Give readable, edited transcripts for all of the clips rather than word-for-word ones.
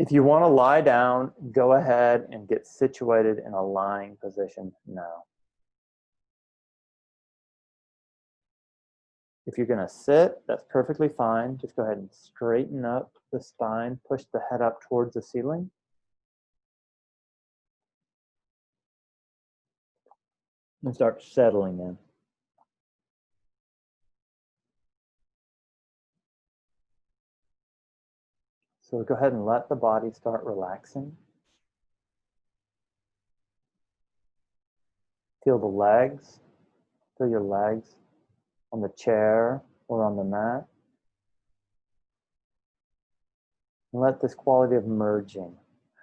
If you want to lie down, go ahead and get situated in a lying position now. If you're going to sit, that's perfectly fine. Just go ahead and straighten up the spine, push the head up towards the ceiling. And start settling in. So go ahead and let the body start relaxing. Feel the legs. Feel your legs on the chair or on the mat. And let this quality of merging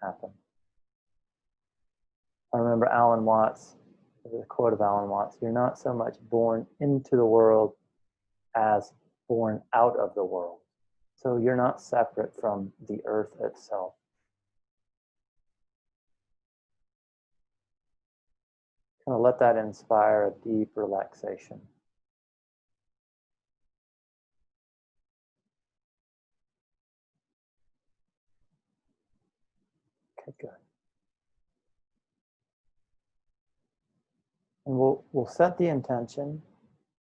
happen. I remember Alan Watts, the quote of Alan Watts, you're not so much born into the world as born out of the world. So you're not separate from the earth itself. Kind of let that inspire a deep relaxation. Okay, good. And we'll set the intention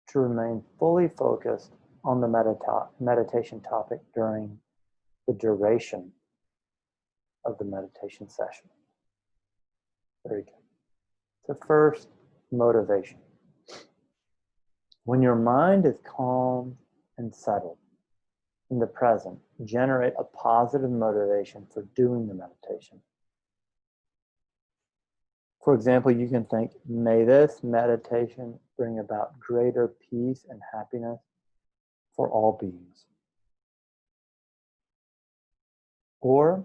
to remain fully focused on the meditation topic during the duration of the meditation session. Very good. So first, motivation. When your mind is calm and settled in the present, generate a positive motivation for doing the meditation. For example, you can think, may this meditation bring about greater peace and happiness for all beings. Or,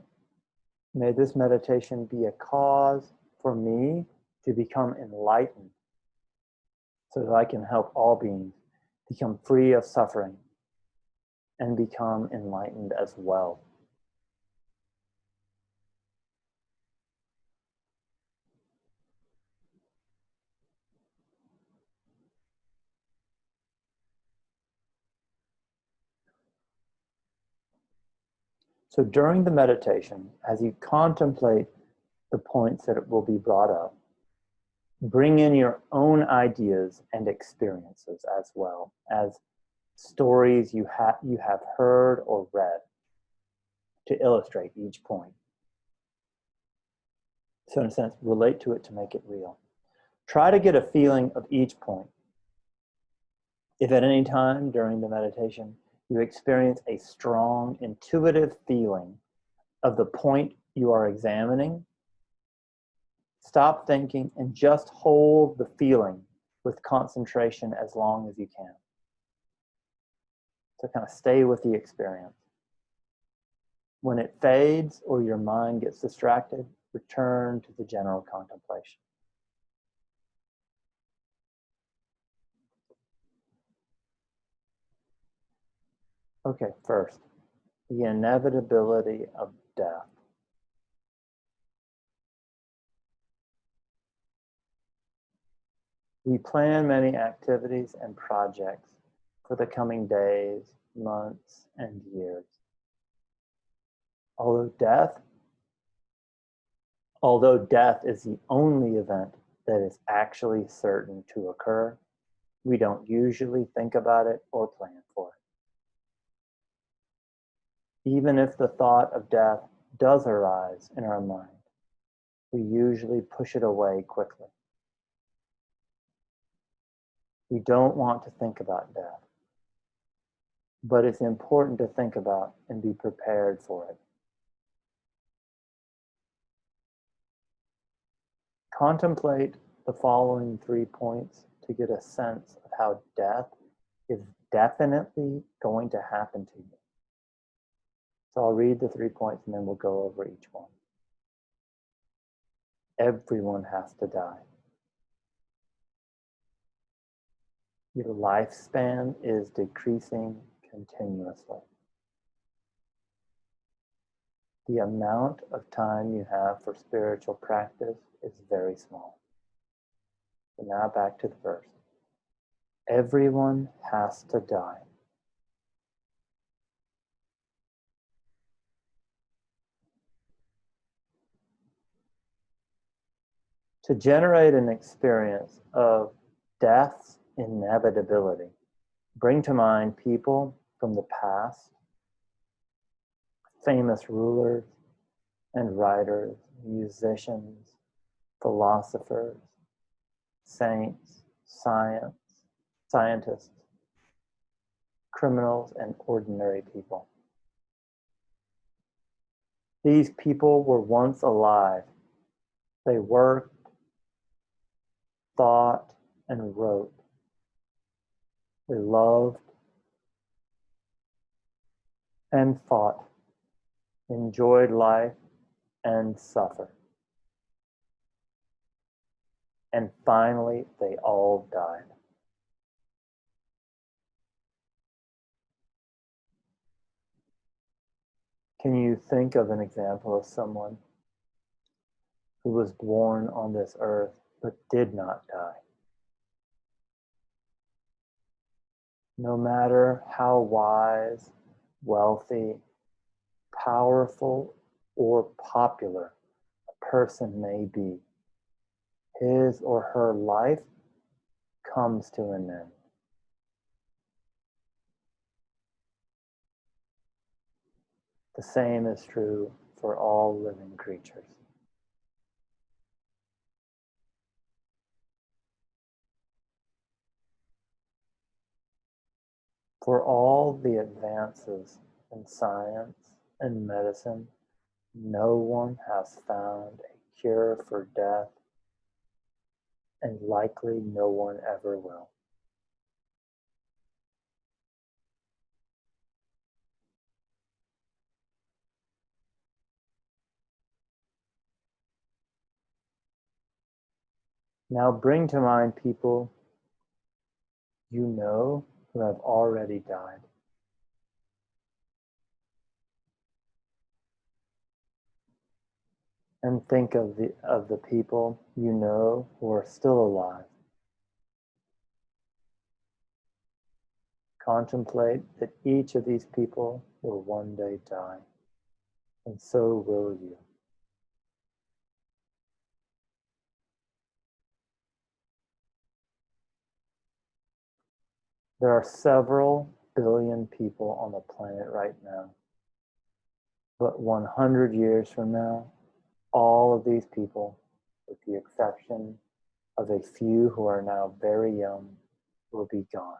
may this meditation be a cause for me to become enlightened so that I can help all beings become free of suffering and become enlightened as well. So during the meditation, as you contemplate the points that will be brought up, bring in your own ideas and experiences as well as stories you have heard or read to illustrate each point. So in a sense, relate to it to make it real. Try to get a feeling of each point. If at any time during the meditation you experience a strong intuitive feeling of the point you are examining, stop thinking and just hold the feeling with concentration as long as you can. So kind of stay with the experience. When it fades or your mind gets distracted, return to the general contemplation. Okay, first, the inevitability of death. We plan many activities and projects for the coming days, months, and years. Although death is the only event that is actually certain to occur, we don't usually think about it or plan for it. Even if the thought of death does arise in our mind, we usually push it away quickly. We don't want to think about death, but it's important to think about and be prepared for it. Contemplate the following 3 points to get a sense of how death is definitely going to happen to you. So I'll read the 3 points and then we'll go over each one. Everyone has to die. Your lifespan is decreasing continuously. The amount of time you have for spiritual practice is very small. So now back to the verse. Everyone has to die. To generate an experience of death's inevitability, bring to mind people from the past, famous rulers and writers, musicians, philosophers, saints, scientists, criminals, and ordinary people. These people were once alive. They worked, thought, and wrote. They loved and fought, enjoyed life and suffered. And finally, they all died. Can you think of an example of someone who was born on this earth but did not die? No matter how wise, wealthy, powerful, or popular a person may be, his or her life comes to an end. The same is true for all living creatures. For all the advances in science and medicine, no one has found a cure for death, and likely no one ever will. Now bring to mind people you know who have already died. And think of the people you know who are still alive. Contemplate that each of these people will one day die, and so will you. There are several billion people on the planet right now. But 100 years from now, all of these people, with the exception of a few who are now very young, will be gone.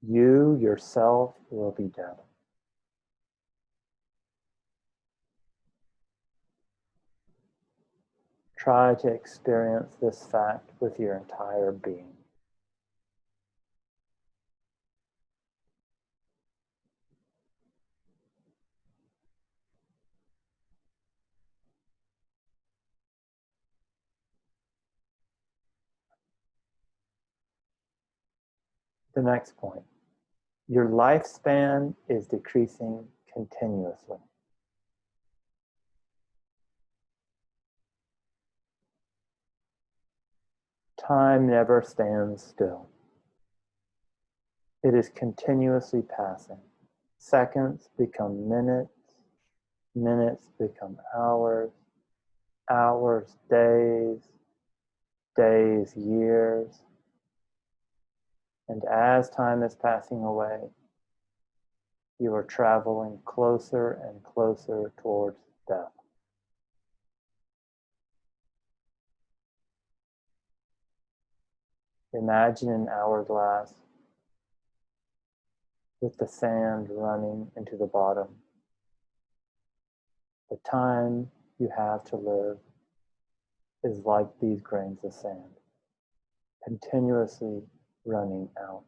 You yourself will be dead. Try to experience this fact with your entire being. The next point, your lifespan is decreasing continuously. Time never stands still. It is continuously passing. Seconds become minutes, minutes become hours, hours days, days years. And as time is passing away, you are traveling closer and closer towards death. Imagine an hourglass with the sand running into the bottom. The time you have to live is like these grains of sand, continuously running out.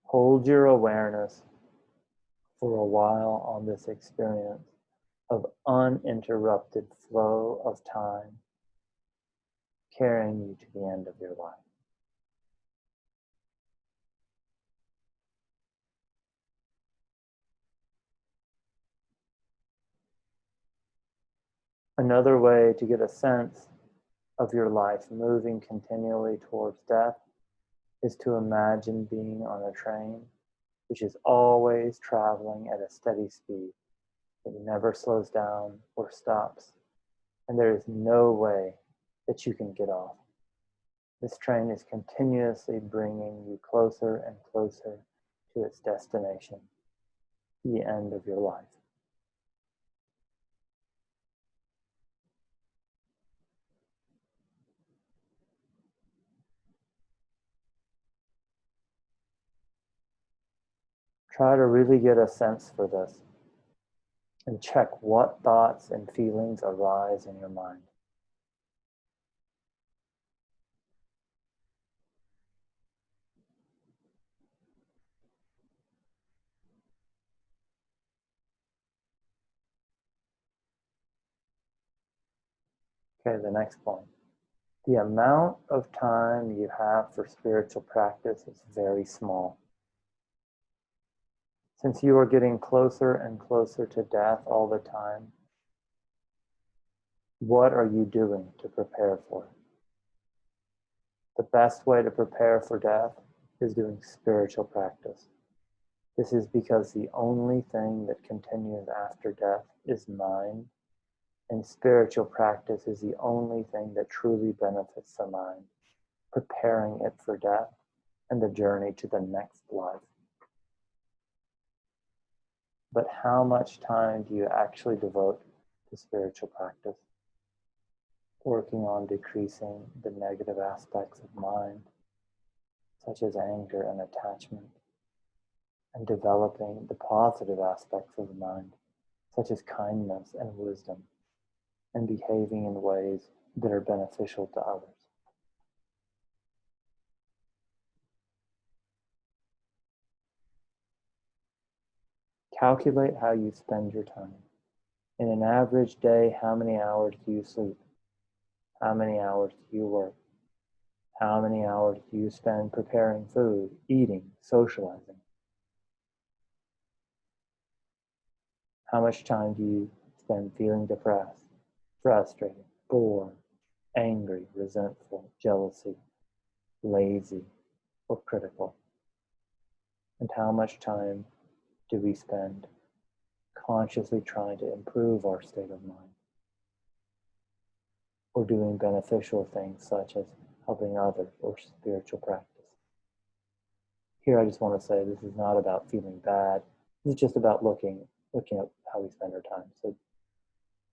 Hold your awareness for a while on this experience of uninterrupted flow of time carrying you to the end of your life. Another way to get a sense of your life moving continually towards death is to imagine being on a train which is always traveling at a steady speed. It never slows down or stops, and there is no way that you can get off. This train is continuously bringing you closer and closer to its destination, the end of your life. Try to really get a sense for this and check what thoughts and feelings arise in your mind. Okay, the next point. The amount of time you have for spiritual practice is very small. Since you are getting closer and closer to death all the time, what are you doing to prepare for it? The best way to prepare for death is doing spiritual practice. This is because the only thing that continues after death is mind, and spiritual practice is the only thing that truly benefits the mind, preparing it for death and the journey to the next life. But how much time do you actually devote to spiritual practice? Working on decreasing the negative aspects of mind, such as anger and attachment, and developing the positive aspects of the mind, such as kindness and wisdom, and behaving in ways that are beneficial to others. Calculate how you spend your time. In an average day, how many hours do you sleep? How many hours do you work? How many hours do you spend preparing food, eating, socializing? How much time do you spend feeling depressed, frustrated, bored, angry, resentful, jealousy, lazy, or critical? And how much time do we spend consciously trying to improve our state of mind, or doing beneficial things such as helping others or spiritual practice? Here I just want to say this is not about feeling bad. This is just about looking at how we spend our time. So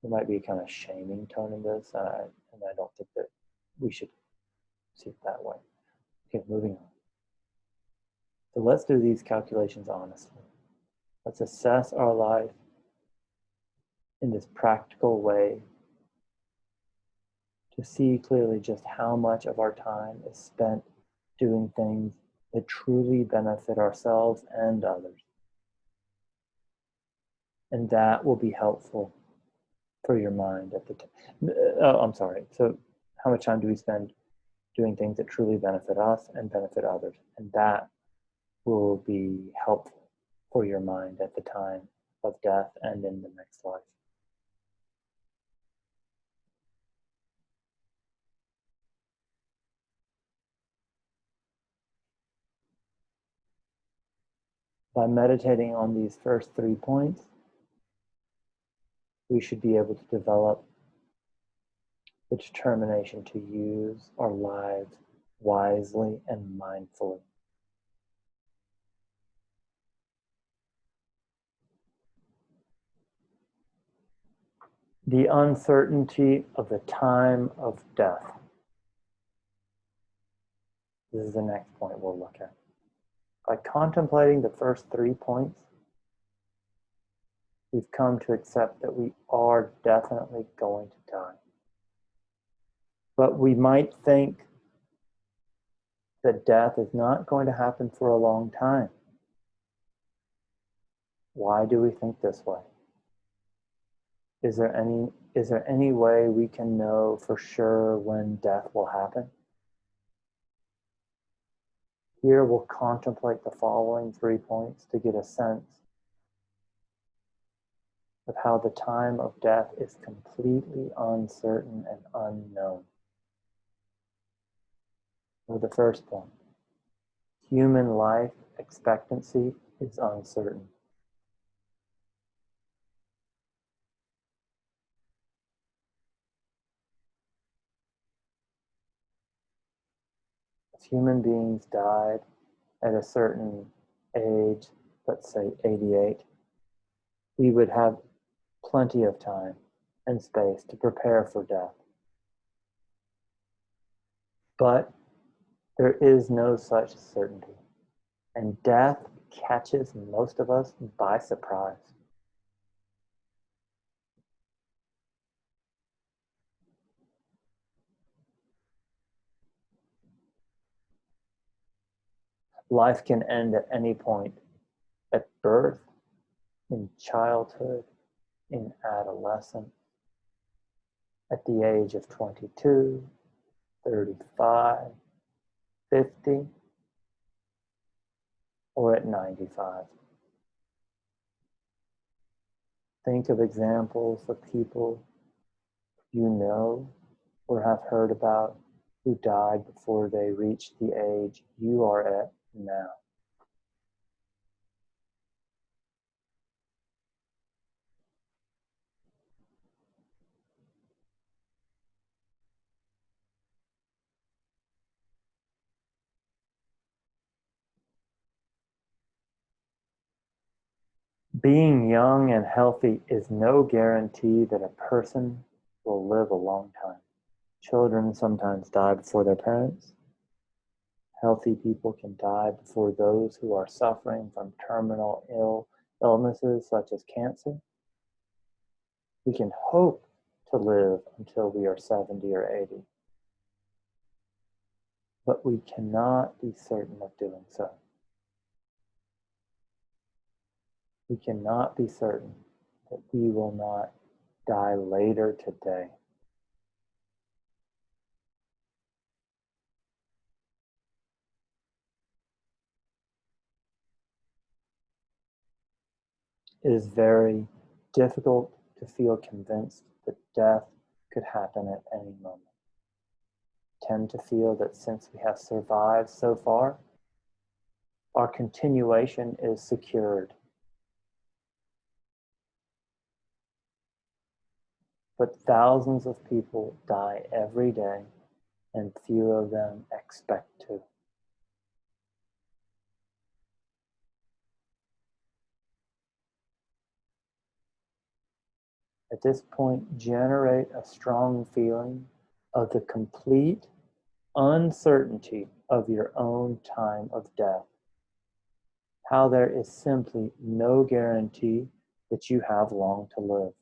there might be a kind of shaming tone in this, and I don't think that we should see it that way. Okay, moving on. So let's do these calculations honestly. Let's assess our life in this practical way to see clearly just how much of our time is spent doing things that truly benefit ourselves and others. And that will be helpful for your mind at the time. So how much time do we spend doing things that truly benefit us and benefit others? And that will be helpful for your mind at the time of death and in the next life. By meditating on these first 3 points, we should be able to develop the determination to use our lives wisely and mindfully. The uncertainty of the time of death. This is the next point we'll look at. By contemplating the first 3 points, we've come to accept that we are definitely going to die. But we might think that death is not going to happen for a long time. Why do we think this way? Is there any way we can know for sure when death will happen? Here we'll contemplate the following 3 points to get a sense of how the time of death is completely uncertain and unknown. So the first point, human life expectancy is uncertain. If human beings died at a certain age, let's say 88, we would have plenty of time and space to prepare for death. But there is no such certainty, and death catches most of us by surprise. Life can end at any point, at birth, in childhood, in adolescence, at the age of 22, 35, 50, or at 95. Think of examples of people you know or have heard about who died before they reached the age you are at now. Being young and healthy is no guarantee that a person will live a long time. Children sometimes die before their parents. Healthy people can die before those who are suffering from terminal illnesses such as cancer. We can hope to live until we are 70 or 80, but we cannot be certain of doing so. We cannot be certain that we will not die later today. It is very difficult to feel convinced that death could happen at any moment. I tend to feel that since we have survived so far, our continuation is secured. But thousands of people die every day, and few of them expect to. At this point, generate a strong feeling of the complete uncertainty of your own time of death. How there is simply no guarantee that you have long to live.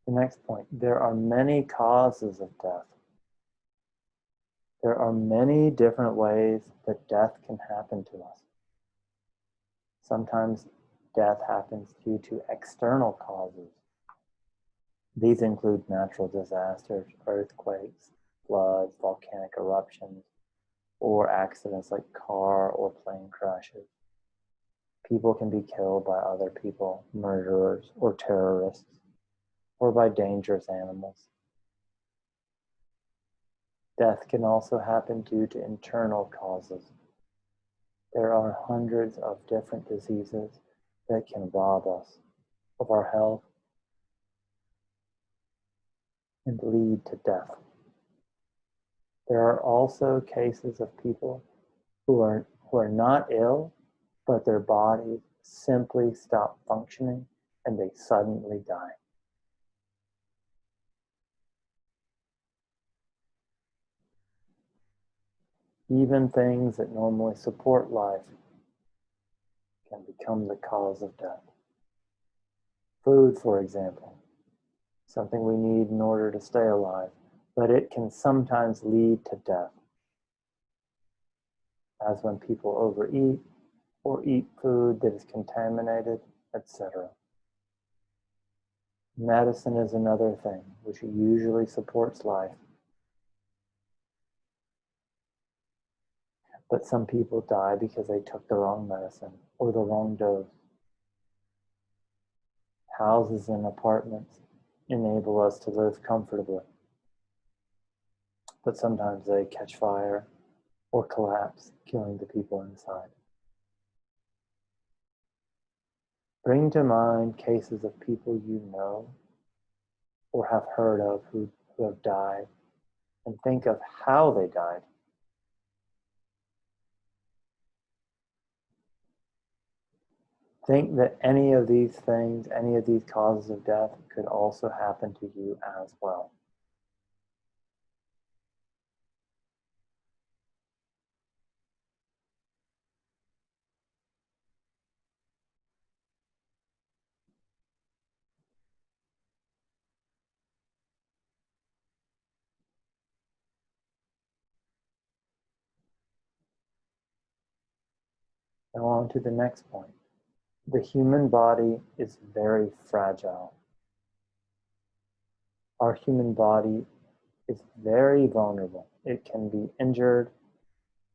The next point, there are many causes of death. There are many different ways that death can happen to us. Sometimes death happens due to external causes. These include natural disasters, earthquakes, floods, volcanic eruptions, or accidents like car or plane crashes. People can be killed by other people, murderers or terrorists, or by dangerous animals. Death can also happen due to internal causes. There are hundreds of different diseases that can rob us of our health and lead to death. There are also cases of people who are not ill, but their bodies simply stop functioning and they suddenly die. Even things that normally support life can become the cause of death. Food, for example, something we need in order to stay alive, but it can sometimes lead to death, as when people overeat or eat food that is contaminated, etc. Medicine is another thing which usually supports life. But some people die because they took the wrong medicine or the wrong dose. Houses and apartments enable us to live comfortably, but sometimes they catch fire or collapse, killing the people inside. Bring to mind cases of people you know or have heard of who have died, and think of how they died. Think that any of these things, any of these causes of death could also happen to you as well. Now on to the next point. The human body is very fragile. Our human body is very vulnerable. It can be injured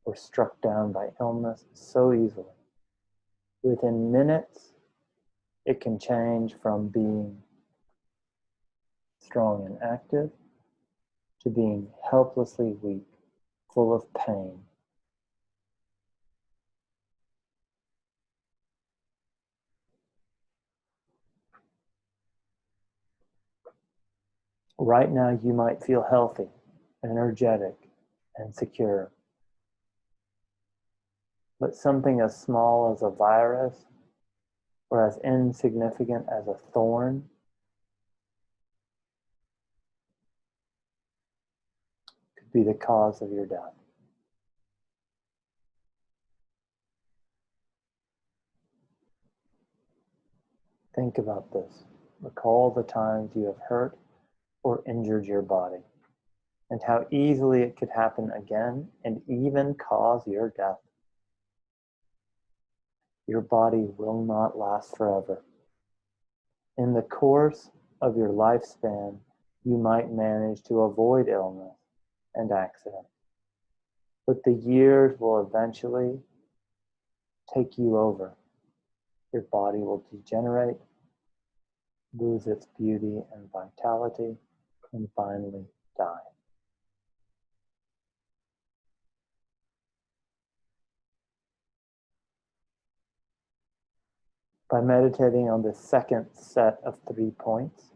or struck down by illness so easily. Within minutes, it can change from being strong and active to being helplessly weak, full of pain. Right now, you might feel healthy, energetic, and secure. But something as small as a virus or as insignificant as a thorn could be the cause of your death. Think about this. Recall the times you have hurt or injured your body, and how easily it could happen again and even cause your death. Your body will not last forever. In the course of your lifespan, you might manage to avoid illness and accident, but the years will eventually take you over. Your body will degenerate, lose its beauty and vitality, and finally die. By meditating on the second set of 3 points,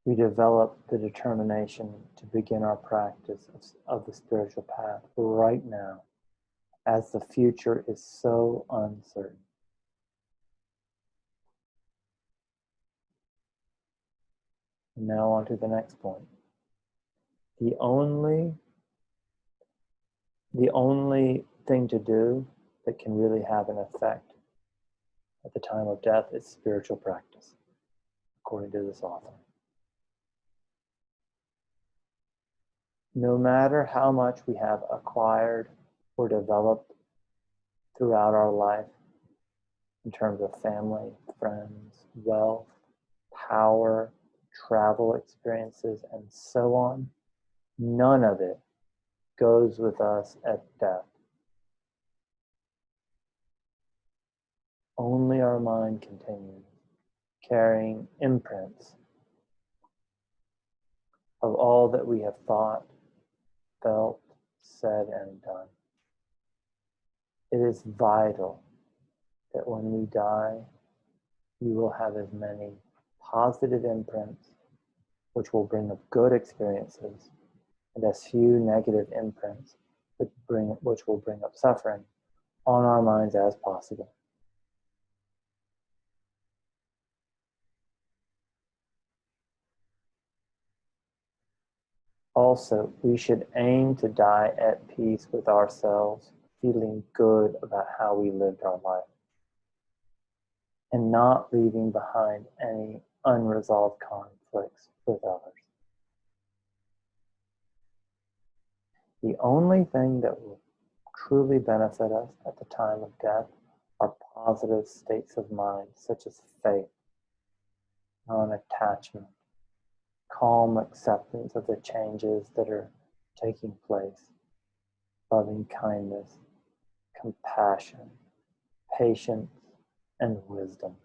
we develop the determination to begin our practice of the spiritual path right now, as the future is so uncertain. And now on to the next point. The only thing to do that can really have an effect at the time of death is spiritual practice, according to this author. No matter how much we have acquired or developed throughout our life in terms of family, friends, wealth, power, travel experiences, and so on, none of it goes with us at death. Only our mind continues, carrying imprints of all that we have thought, felt, said, and done. It is vital that when we die, we will have as many positive imprints, which will bring up good experiences, and as few negative imprints, which will bring up suffering, on our minds as possible. Also, we should aim to die at peace with ourselves, feeling good about how we lived our life, and not leaving behind any unresolved conflicts with others. The only thing that will truly benefit us at the time of death are positive states of mind, such as faith, non-attachment, calm acceptance of the changes that are taking place, loving kindness, compassion, patience, and wisdom.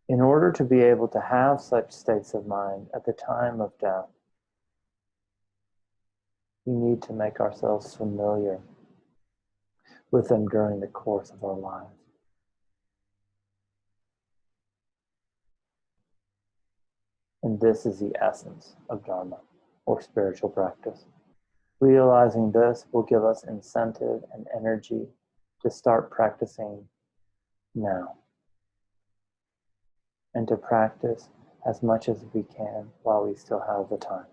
In order to be able to have such states of mind at the time of death, we need to make ourselves familiar with them during the course of our lives. And this is the essence of Dharma, or spiritual practice. Realizing this will give us incentive and energy to start practicing now, and to practice as much as we can while we still have the time.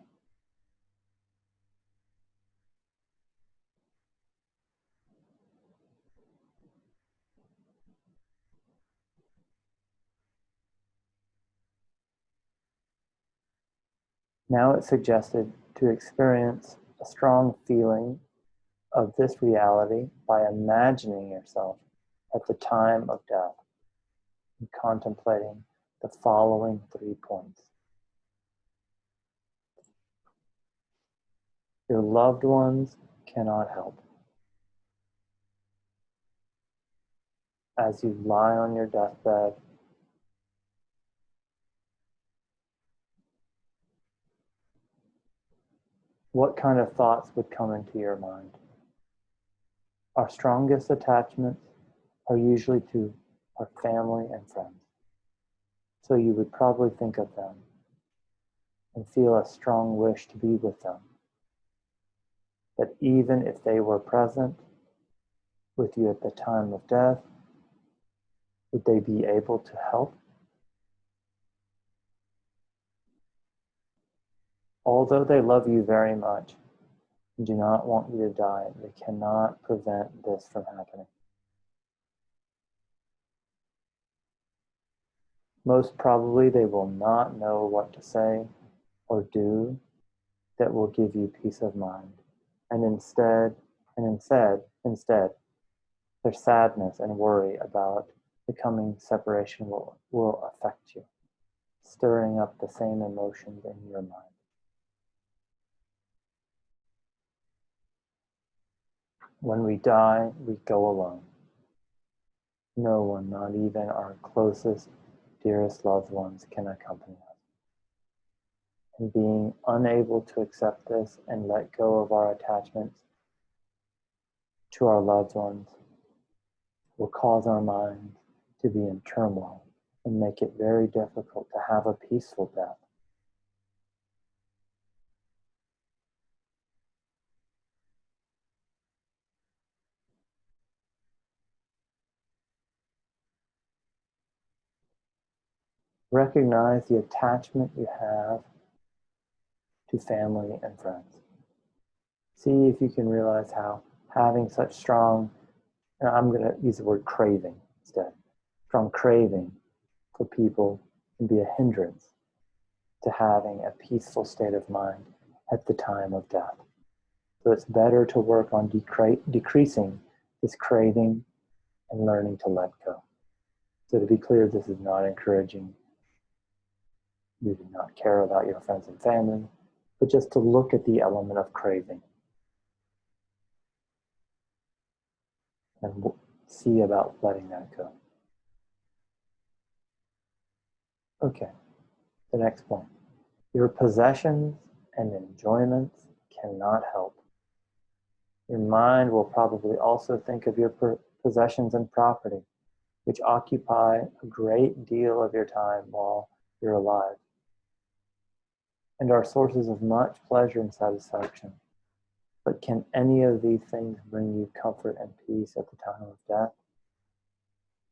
Now it's suggested to experience a strong feeling of this reality by imagining yourself at the time of death and contemplating the following 3 points. Your loved ones cannot help. As you lie on your deathbed, what kind of thoughts would come into your mind? Our strongest attachments are usually to our family and friends. So you would probably think of them and feel a strong wish to be with them. But even if they were present with you at the time of death, would they be able to help? Although they love you very much and do not want you to die, they cannot prevent this from happening. Most probably they will not know what to say or do that will give you peace of mind. And instead, their sadness and worry about the coming separation will affect you, stirring up the same emotions in your mind. When we die, we go alone. No one, not even our closest, dearest loved ones, can accompany us. And being unable to accept this and let go of our attachments to our loved ones will cause our minds to be in turmoil and make it very difficult to have a peaceful death. Recognize the attachment you have to family and friends. See if you can realize how having such strong, and I'm going to use the word craving instead, strong craving for people can be a hindrance to having a peaceful state of mind at the time of death. So it's better to work on decreasing this craving and learning to let go. So to be clear, this is not encouraging you to not care about your friends and family, but just to look at the element of craving and see about letting that go. Okay, the next point. Your possessions and enjoyments cannot help. Your mind will probably also think of your possessions and property, which occupy a great deal of your time while you're alive, and are sources of much pleasure and satisfaction. But can any of these things bring you comfort and peace at the time of death?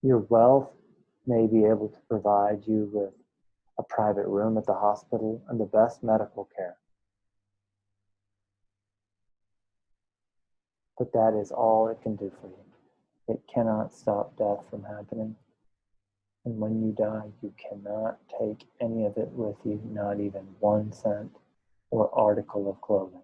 Your wealth may be able to provide you with a private room at the hospital and the best medical care. But that is all it can do for you. It cannot stop death from happening. And when you die, you cannot take any of it with you, not even 1 cent or article of clothing.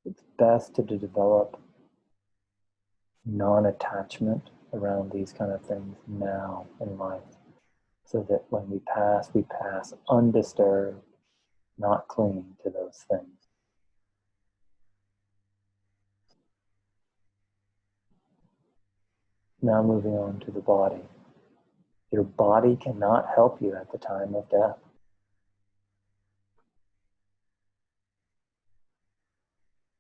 It's best to develop non-attachment around these kind of things now in life, so that when we pass undisturbed, not clinging to those things. Now moving on to the body. Your body cannot help you at the time of death.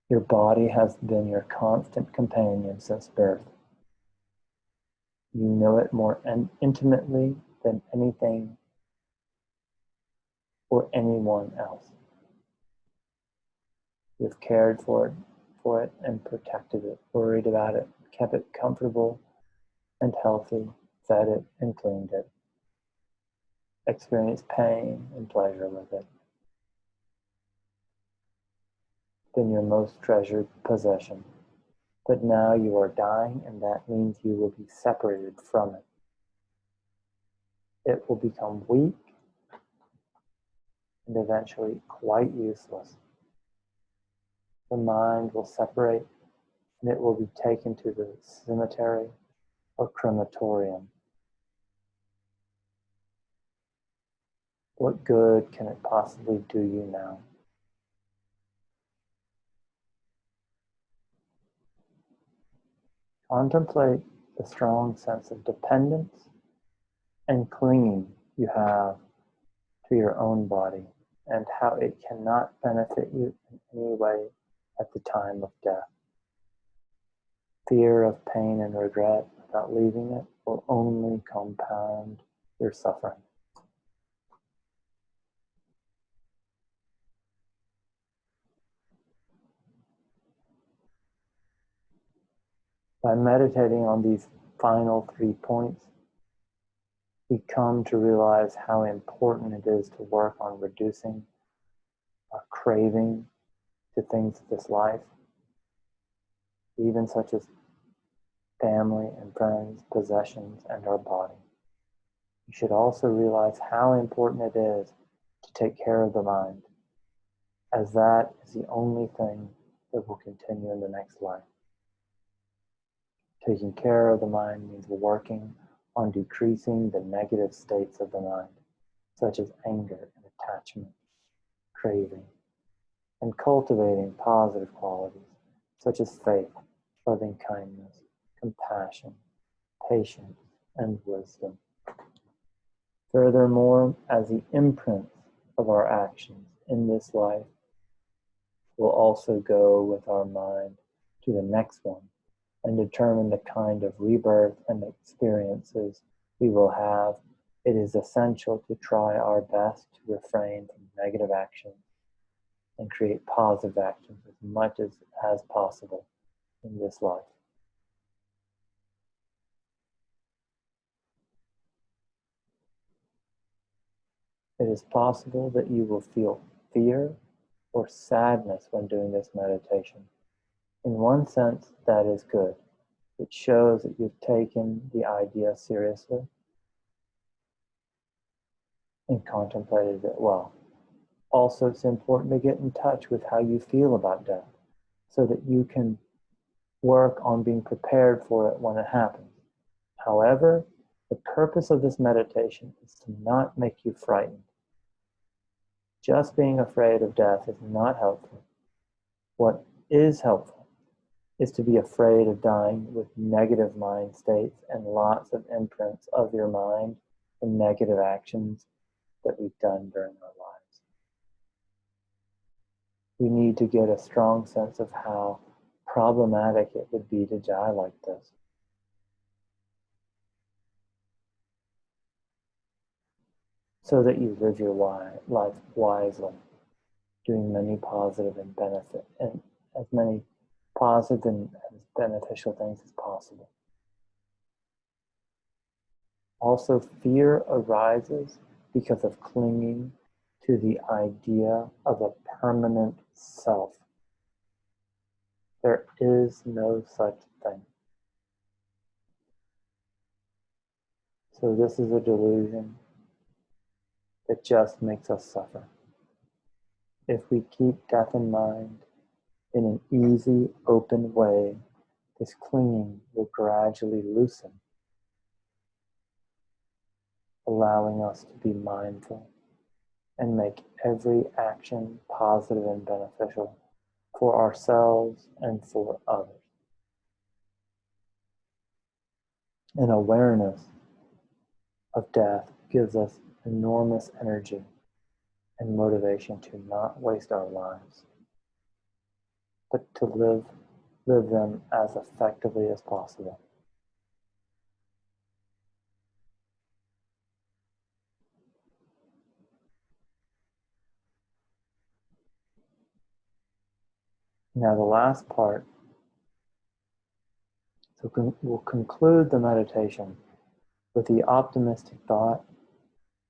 Your body has been your constant companion since birth. You know it more intimately than anything or anyone else. You've cared for it and protected it, worried about it, kept it comfortable and healthy, fed it and cleaned it, experienced pain and pleasure with it. Been your most treasured possession. But now you are dying, and that means you will be separated from it. It will become weak and eventually quite useless. The mind will separate, and it will be taken to the cemetery or crematorium. What good can it possibly do you now? Contemplate the strong sense of dependence and clinging you have to your own body, and how it cannot benefit you in any way at the time of death. Fear of pain and regret about leaving it will only compound your suffering. By meditating on these final 3 points, we come to realize how important it is to work on reducing our craving to things of this life, even such as family and friends, possessions, and our body. You should also realize how important it is to take care of the mind, as that is the only thing that will continue in the next life. Taking care of the mind means working on decreasing the negative states of the mind, such as anger and attachment, craving, and cultivating positive qualities, such as faith, loving kindness, compassion, patience, and wisdom. Furthermore, as the imprints of our actions in this life will also go with our mind to the next one and determine the kind of rebirth and experiences we will have, it is essential to try our best to refrain from negative actions and create positive actions as much as possible in this life. It is possible that you will feel fear or sadness when doing this meditation. In one sense, that is good. It shows that you've taken the idea seriously and contemplated it well. Also, it's important to get in touch with how you feel about death so that you can work on being prepared for it when it happens. However, the purpose of this meditation is to not make you frightened. Just being afraid of death is not helpful. What is helpful is to be afraid of dying with negative mind states and lots of imprints of your mind and negative actions that we've done during our lives. We need to get a strong sense of how problematic it would be to die like this. So that you live your life wisely, doing many positive and as many positive and as beneficial things as possible. Also, fear arises because of clinging to the idea of a permanent self. There is no such thing. So this is a delusion that just makes us suffer. If we keep death in mind, In an easy, open way, this clinging will gradually loosen, allowing us to be mindful and make every action positive and beneficial for ourselves and for others. An awareness of death gives us enormous energy and motivation to not waste our lives, but to live them as effectively as possible. Now the last part, so we'll conclude the meditation with the optimistic thought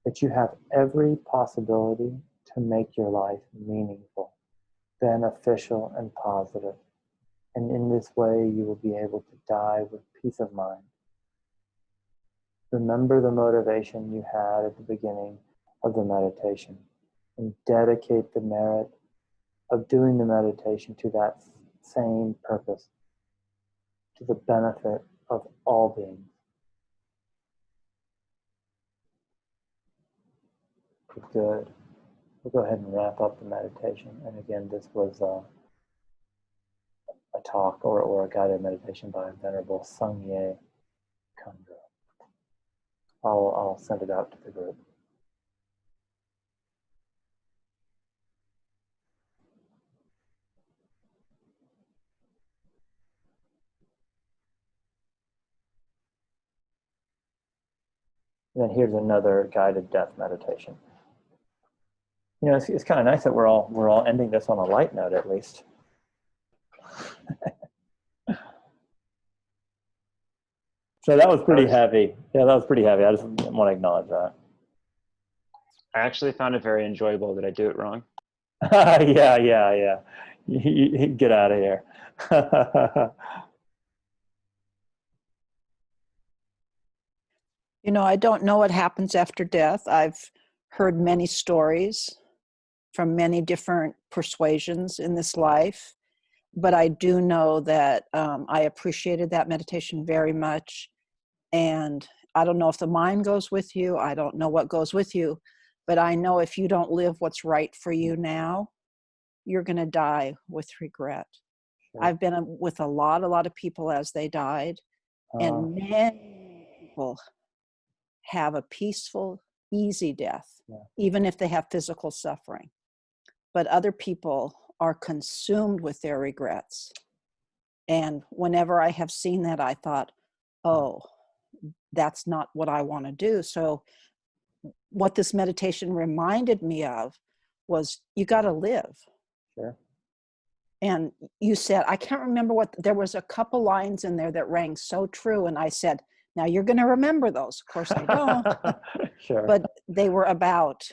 that you have every possibility to make your life meaningful, beneficial, and positive. And in this way, you will be able to die with peace of mind. Remember the motivation you had at the beginning of the meditation and dedicate the merit of doing the meditation to that same purpose, to the benefit of all beings. Good. We'll go ahead and wrap up the meditation. And again, this was a talk or a guided meditation by Venerable Sangye Khandro. I'll send it out to the group. And then here's another guided death meditation. You know, it's kind of nice that we're all ending this on a light note, at least. So that was pretty heavy. Yeah, that was pretty heavy. I just want to acknowledge that. I actually found it very enjoyable. Did I do it wrong? Yeah. Get out of here. You know, I don't know what happens after death. I've heard many stories from many different persuasions in this life, but I do know that I appreciated that meditation very much. And I don't know if the mind goes with you. I don't know what goes with you, but I know if you don't live what's right for you now, you're going to die with regret. Sure. I've been with a lot of people as they died, and many people have a peaceful, easy death, even if they have physical suffering. But other people are consumed with their regrets. And whenever I have seen that, I thought, oh, that's not what I want to do. So what this meditation reminded me of was you got to live. Sure. And you said, I can't remember there was a couple lines in there that rang so true. And I said, now you're going to remember those. Of course I don't. Sure. But they were about,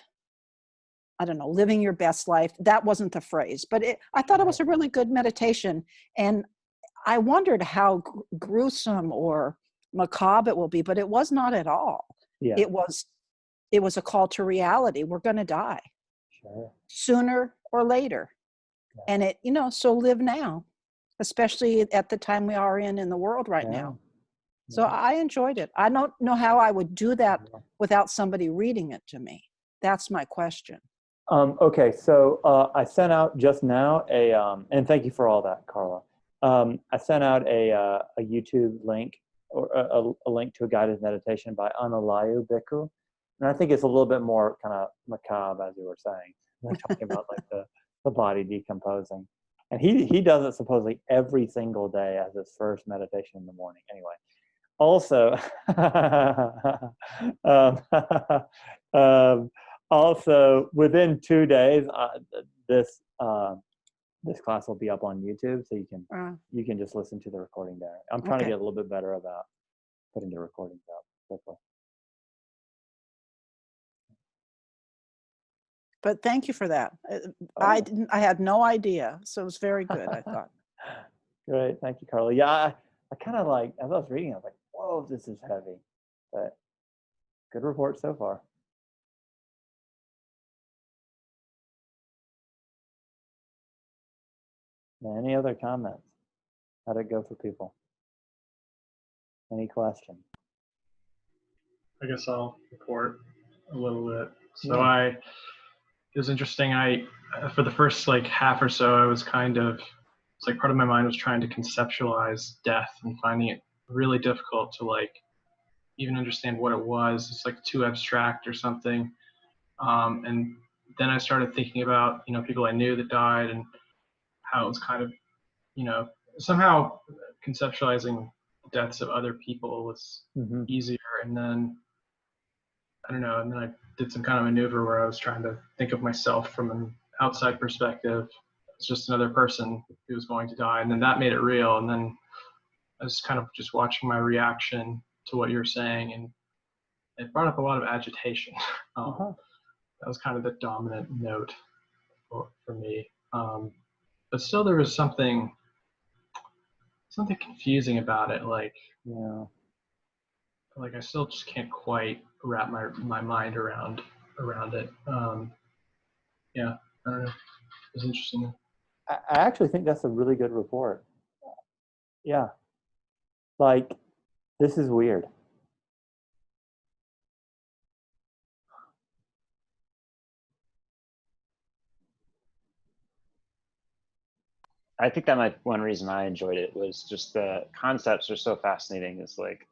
I don't know, living your best life. That wasn't the phrase, but I thought it was a really good meditation. And I wondered how gruesome or macabre it will be, but it was not at all. Yeah. It was a call to reality. We're going to die. Sure. Sooner or later. Yeah. And so live now, especially at the time we are in the world right now. So I enjoyed it. I don't know how I would do that without somebody reading it to me. That's my question. Okay, so I sent out just now and thank you for all that, Carla. I sent out a YouTube link or a link to a guided meditation by Analayu Bhikkhu, and I think it's a little bit more kind of macabre, as you were saying. We're talking about like the body decomposing, and he does it supposedly every single day as his first meditation in the morning. Anyway. Also, also within 2 days, this class will be up on YouTube, so you can just listen to the recording there. I'm trying to get a little bit better about putting the recordings out quickly. But thank you for that. I had no idea, so it was very good. I thought. Great, thank you, Carla. Yeah, I kind of like, as I was reading, I was like, whoa, this is heavy, but good report so far. Any other comments? How'd it go for people? Any questions? I guess I'll report a little bit. So Yeah. it was interesting. For the first like half or so, I was it's like part of my mind was trying to conceptualize death and finding it really difficult to like even understand what it was. It's like too abstract or something. And then I started thinking about, people I knew that died and how it was kind of, somehow conceptualizing the deaths of other people was Mm-hmm. easier. And then I don't know. And then I did some kind of maneuver where I was trying to think of myself from an outside perspective. It's just another person who was going to die. And then that made it real. And then I was kind of just watching my reaction to what you're saying. And it brought up a lot of agitation. Uh-huh. That was kind of the dominant note for me. But still, there was something confusing about it. Yeah. Like I still just can't quite wrap my mind around it. Yeah, I don't know. It was interesting. I actually think that's a really good report. Yeah. Like, this is weird. I think that might one reason I enjoyed it was just the concepts are so fascinating. It's like,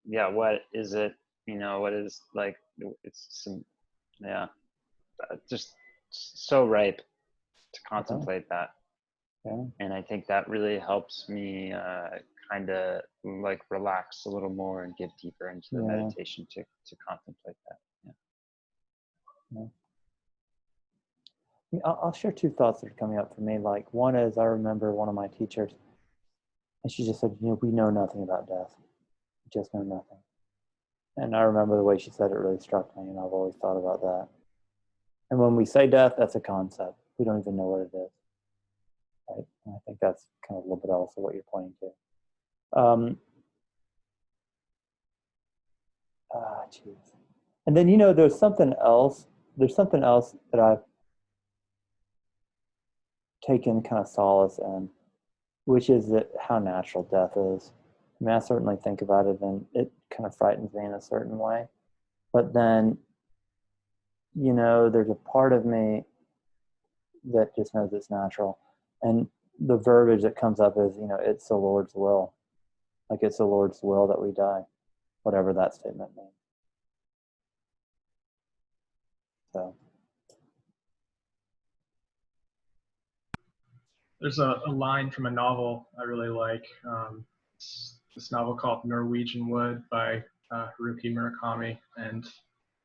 yeah, what is it? What is like? It's some, yeah, just so ripe to contemplate that. Yeah. And I think that really helps me kind of like relax a little more and get deeper into the Yeah. meditation to contemplate that. Yeah. Yeah. I'll share two thoughts that are coming up for me. Like, one is I remember one of my teachers, and she just said, we know nothing about death. We just know nothing. And I remember the way she said it really struck me, and I've always thought about that. And when we say death, that's a concept. We don't even know what it is. Right? And I think that's kind of a little bit also what you're pointing to. Geez. And then, there's something else. There's something else that I've taken kind of solace in, which is that how natural death is. I mean, I certainly think about it, and it kind of frightens me in a certain way. But then, there's a part of me that just knows it's natural. And the verbiage that comes up is, it's the Lord's will. Like, it's the Lord's will that we die, whatever that statement means. So, There's a line from a novel I really like. This novel called Norwegian Wood by Haruki Murakami. And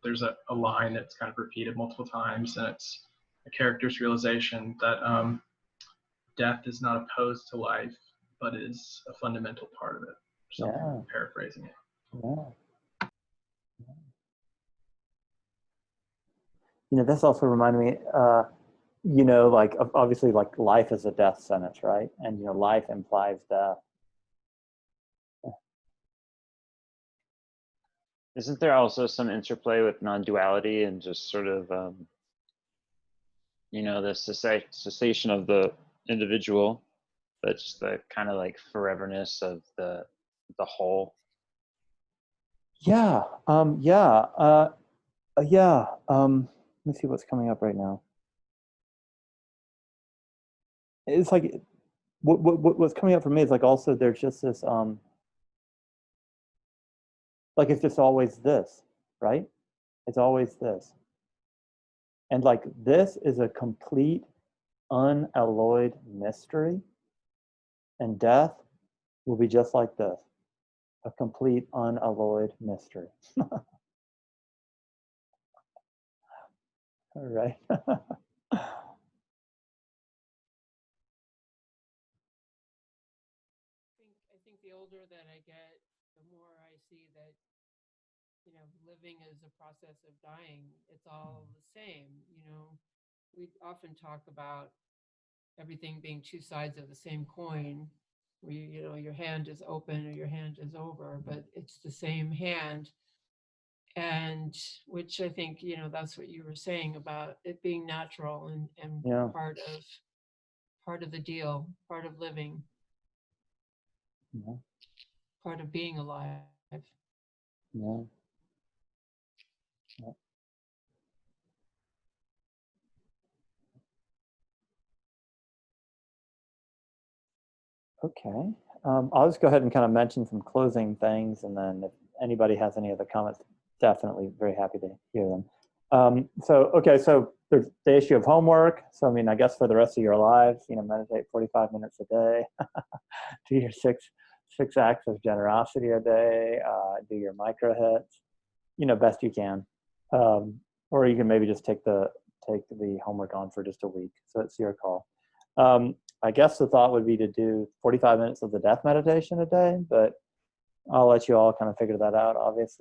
there's a line that's kind of repeated multiple times. And it's a character's realization that death is not opposed to life, but is a fundamental part of it. Or something, yeah. paraphrasing it. Yeah. This also reminded me, like obviously like life is a death sentence, right? And, life implies death. Isn't there also some interplay with non-duality and just sort of, the cessation of the individual, but just the kind of like foreverness of the whole? Yeah. Yeah. Yeah. Let me see what's coming up right now. It's like what's coming up for me is like also there's just this like it's just always this, right? It's always this. And like this is a complete unalloyed mystery. And death will be just like this, a complete unalloyed mystery. All right. I think the older that I get, the more I see that, living is a process of dying. It's all the same. We often talk about everything being two sides of the same coin, where your hand is open or your hand is over, but it's the same hand. And which I think, that's what you were saying about it being natural and Yeah. part part of the deal, part of living, Yeah. part of being alive. Yeah. Yeah. Okay. I'll just go ahead and kind of mention some closing things, and then if anybody has any other comments, definitely very happy to hear them. Okay, so there's the issue of homework. So, I mean, I guess for the rest of your lives, meditate 45 minutes a day, do your six acts of generosity a day, do your micro hits, best you can. Or you can maybe just take the homework on for just a week. So it's your call. I guess the thought would be to do 45 minutes of the death meditation a day, but I'll let you all kind of figure that out, obviously.